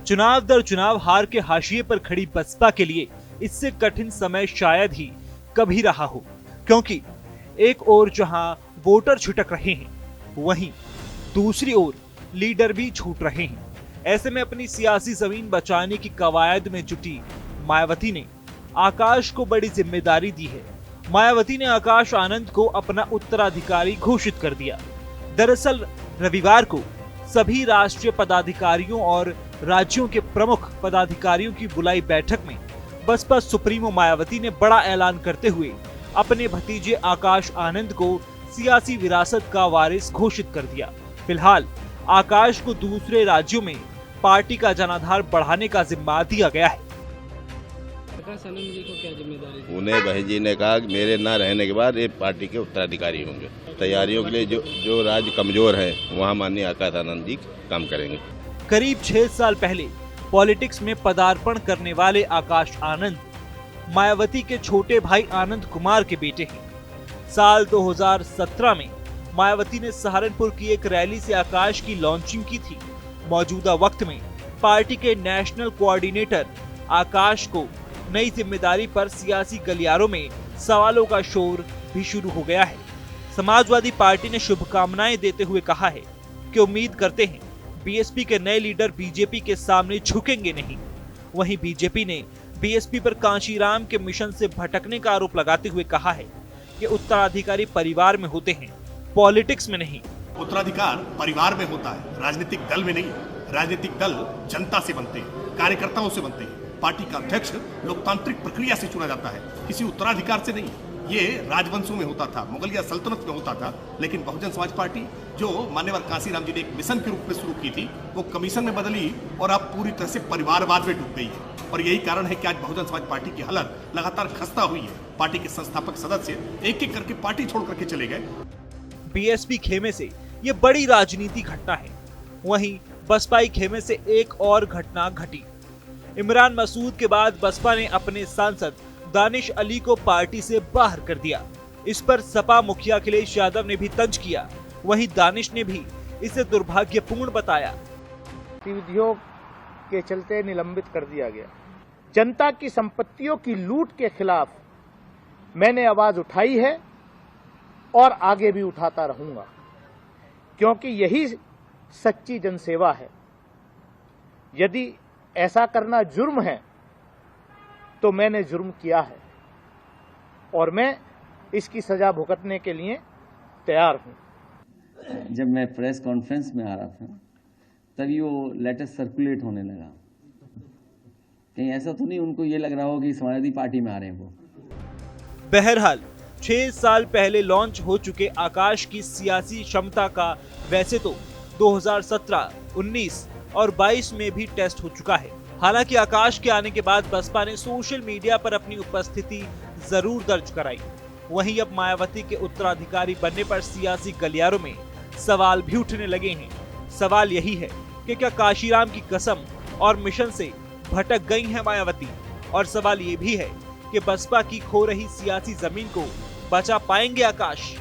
चुनाव दर चुनाव हार के हाशिए पर खड़ी बसपा के लिए इससे कठिन समय शायद ही कभी रहा हो, क्योंकि एक ओर जहां वोटर छिटक रहे हैं, वहीं दूसरी ओर लीडर भी छूट रहे हैं। ऐसे में अपनी सियासी जमीन बचाने की कवायद में जुटी मायावती ने आकाश को बड़ी जिम्मेदारी दी है। मायावती ने आकाश आनंद को अपना उत्तराधिकारी घोषित कर दिया। दरअसल रविवार को सभी राष्ट्रीय पदाधिकारियों और राज्यों के प्रमुख पदाधिकारियों की बुलाई बैठक में बसपा सुप्रीमो मायावती ने बड़ा ऐलान करते हुए अपने भतीजे आकाश आनंद को सियासी विरासत का वारिस घोषित कर दिया। फिलहाल आकाश को दूसरे राज्यों में पार्टी का जनाधार बढ़ाने का जिम्मा दिया गया है। आकाश आनंद जी को क्या जिम्मेदारी दी? उन्हें भाई जी ने कहा कि मेरे न रहने के बाद ये पार्टी के उत्तराधिकारी होंगे। तैयारियों के लिए जो राज्य कमजोर है वहाँ माननीय आकाश आनंद जी काम करेंगे। करीब 6 साल पहले पॉलिटिक्स में पदार्पण करने वाले आकाश आनंद मायावती के छोटे भाई आनंद कुमार के बेटे हैं। साल 2017 में मायावती ने सहारनपुर की एक रैली से आकाश की लॉन्चिंग की थी। मौजूदा वक्त में पार्टी के नेशनल कोऑर्डिनेटर आकाश को नई जिम्मेदारी पर सियासी गलियारों में सवालों का शोर भी शुरू हो गया है। समाजवादी पार्टी ने शुभकामनाएं देते हुए कहा है कि उम्मीद करते हैं बीएसपी के नए लीडर बीजेपी के सामने झुकेंगे नहीं। वहीं बीजेपी ने बीएसपी पर कांशीराम के मिशन से भटकने का आरोप लगाते हुए कहा है कि उत्तराधिकारी परिवार में होते हैं, पॉलिटिक्स में नहीं। उत्तराधिकार परिवार में होता है, राजनीतिक दल में नहीं। राजनीतिक दल जनता से बनते हैं, कार्यकर्ताओं से बनते हैं। पार्टी का अध्यक्ष लोकतांत्रिक प्रक्रिया से चुना जाता है, किसी उत्तराधिकार से नहीं। ये राजवंशों में होता था, मुगलिया सल्तनत में होता था, लेकिन बहुजन समाज पार्टी जो मान्यवर कांशीराम जी ने एक मिशन के रूप में शुरू की थी, वो कमीशन में बदली और अब पूरी तरह से परिवारवाद में डूब गई है। और यही कारण है कि आज बहुजन समाज पार्टी की हालत लगातार खस्ता हुई है। पार्टी के संस्थापक सदस्य एक एक करके पार्टी छोड़ करके चले गए। बीएसपी खेमे से ये बड़ी राजनीति घटना है। वहीं बसपाई खेमे से एक और घटना घटी। इमरान मसूद के बाद बसपा ने अपने सांसद दानिश अली को पार्टी से बाहर कर दिया। इस पर सपा मुखिया अखिलेश यादव ने भी तंज किया। वहीं दानिश ने भी इसे दुर्भाग्यपूर्ण बताया। गतिविधियों के चलते निलंबित कर दिया गया। जनता की संपत्तियों की लूट के खिलाफ मैंने आवाज उठाई है और आगे भी उठाता रहूंगा, क्योंकि यही सच्ची जनसेवा है। यदि ऐसा करना जुर्म है तो मैंने जुर्म किया है और मैं इसकी सजा भुगतने के लिए तैयार हूं। जब मैं प्रेस कॉन्फ्रेंस में आ रहा था तभी वो लेटर सर्कुलेट होने लगा। कहीं ऐसा तो नहीं उनको ये लग रहा हो कि समाजवादी पार्टी में आ रहे हैं वो। बहरहाल 6 साल पहले लॉन्च हो चुके आकाश की सियासी क्षमता का वैसे तो 2017, 19 और 22 में भी टेस्ट हो चुका है। हालांकि आकाश के आने के बाद बसपा ने सोशल मीडिया पर अपनी उपस्थिति जरूर दर्ज कराई। वहीं अब मायावती के उत्तराधिकारी बनने पर सियासी गलियारों में सवाल भी उठने लगे हैं। सवाल यही है कि क्या कांशीराम की कसम और मिशन से भटक गई है मायावती? और सवाल ये भी है कि बसपा की खो रही सियासी जमीन को बचा पाएंगे आकाश?